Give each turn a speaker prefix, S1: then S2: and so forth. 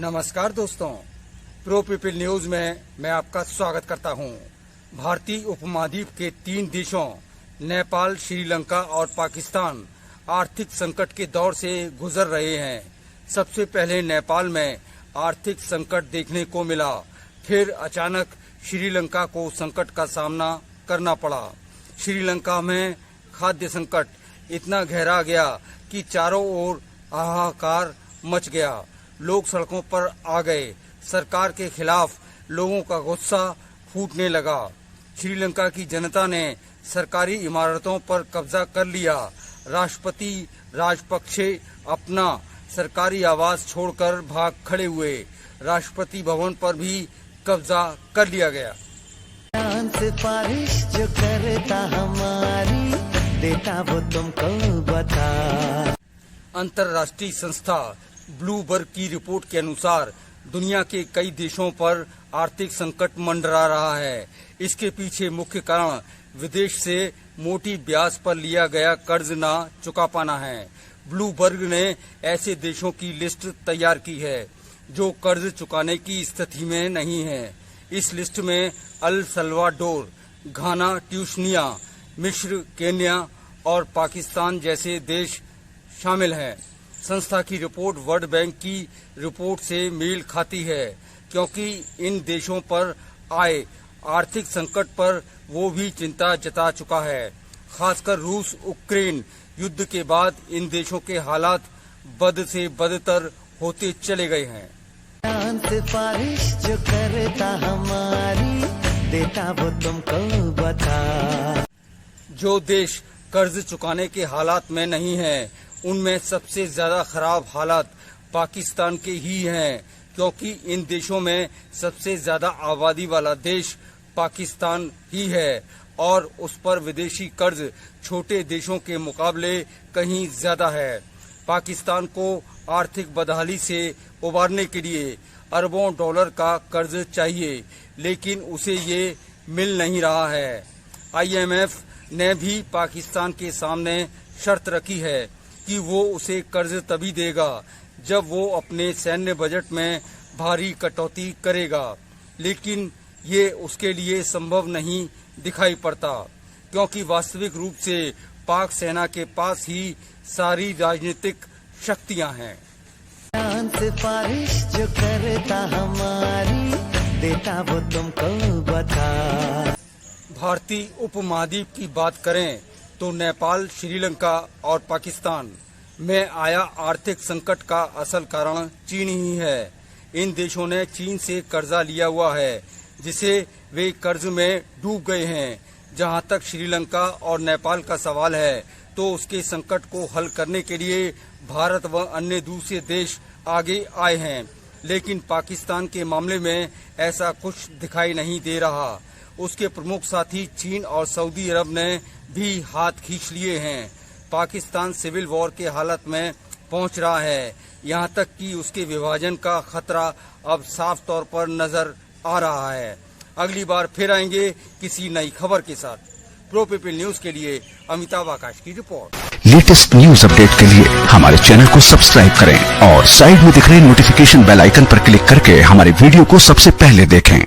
S1: नमस्कार दोस्तों, pro people news में मैं आपका स्वागत करता हूं। भारतीय उपमहाद्वीप के 3 देशों नेपाल, श्रीलंका और पाकिस्तान आर्थिक संकट के दौर से गुजर रहे हैं। सबसे पहले नेपाल में आर्थिक संकट देखने को मिला, फिर अचानक श्रीलंका को संकट का सामना करना पड़ा। श्रीलंका में खाद्य संकट इतना गहरा गया कि चारों ओर हाहाकार मच गया। लोग सड़कों पर आ गए। सरकार के खिलाफ लोगों का गुस्सा फूटने लगा। श्रीलंका की जनता ने सरकारी इमारतों पर कब्जा कर लिया। राष्ट्रपति राजपक्षे अपना सरकारी आवास छोड़कर भाग खड़े हुए। राष्ट्रपति भवन पर भी कब्जा कर लिया गया।
S2: सिफारिश जो करता हमारी देता वो तुमको बता।
S1: अंतर्राष्ट्रीय संस्था ब्लूमबर्ग की रिपोर्ट के अनुसार दुनिया के कई देशों पर आर्थिक संकट मंडरा रहा है। इसके पीछे मुख्य कारण विदेश से मोटी ब्याज पर लिया गया कर्ज न चुका पाना है। ब्लूमबर्ग ने ऐसे देशों की लिस्ट तैयार की है जो कर्ज चुकाने की स्थिति में नहीं है। इस लिस्ट में अल सल्वाडोर, घाना, ट्यूनीशिया, मिस्र, केन्या और पाकिस्तान जैसे देश शामिल हैं। संस्था की रिपोर्ट वर्ल्ड बैंक की रिपोर्ट से मेल खाती है, क्योंकि इन देशों पर आए आर्थिक संकट पर वो भी चिंता जता चुका है। खासकर रूस यूक्रेन युद्ध के बाद इन देशों के हालात बद से बदतर होते चले गए हैं।
S2: सिफारिश जो करता हमारी देता वो तुमको बता।
S1: जो देश कर्ज चुकाने के हालात में नहीं है, उनमें सबसे ज्यादा खराब हालात पाकिस्तान के ही हैं, क्योंकि इन देशों में सबसे ज्यादा आबादी वाला देश पाकिस्तान ही है और उस पर विदेशी कर्ज छोटे देशों के मुकाबले कहीं ज्यादा है। पाकिस्तान को आर्थिक बदहाली से उबारने के लिए अरबों डॉलर का कर्ज चाहिए, लेकिन उसे ये मिल नहीं रहा है। IMF ने भी पाकिस्तान के सामने शर्त रखी है कि वो उसे कर्ज तभी देगा जब वो अपने सैन्य बजट में भारी कटौती करेगा, लेकिन ये उसके लिए संभव नहीं दिखाई पड़ता, क्योंकि वास्तविक रूप से पाक सेना के पास ही सारी राजनीतिक शक्तियां हैं।
S2: सिफारिश जो करता हमारी देता वो तुमको बता।
S1: भारतीय उपमहाद्वीप की बात करें तो नेपाल, श्रीलंका और पाकिस्तान में आया आर्थिक संकट का असल कारण चीन ही है। इन देशों ने चीन से कर्जा लिया हुआ है, जिसे वे कर्ज में डूब गए हैं। जहां तक श्रीलंका और नेपाल का सवाल है, तो उसके संकट को हल करने के लिए भारत व अन्य दूसरे देश आगे आए हैं, लेकिन पाकिस्तान के मामले में ऐसा कुछ दिखाई नहीं दे रहा। उसके प्रमुख साथी चीन और सऊदी अरब ने भी हाथ खींच लिए हैं। पाकिस्तान सिविल वॉर के हालत में पहुंच रहा है, यहां तक कि उसके विभाजन का खतरा अब साफ तौर पर नजर आ रहा है। अगली बार फिर आएंगे किसी नई खबर के साथ। प्रो पीपल न्यूज के लिए अमिताभ आकाश की रिपोर्ट।
S3: लेटेस्ट न्यूज अपडेट के लिए हमारे चैनल को सब्सक्राइब करें और साइड में दिख रहे नोटिफिकेशन बेल आइकन पर क्लिक करके हमारे वीडियो को सबसे पहले देखें।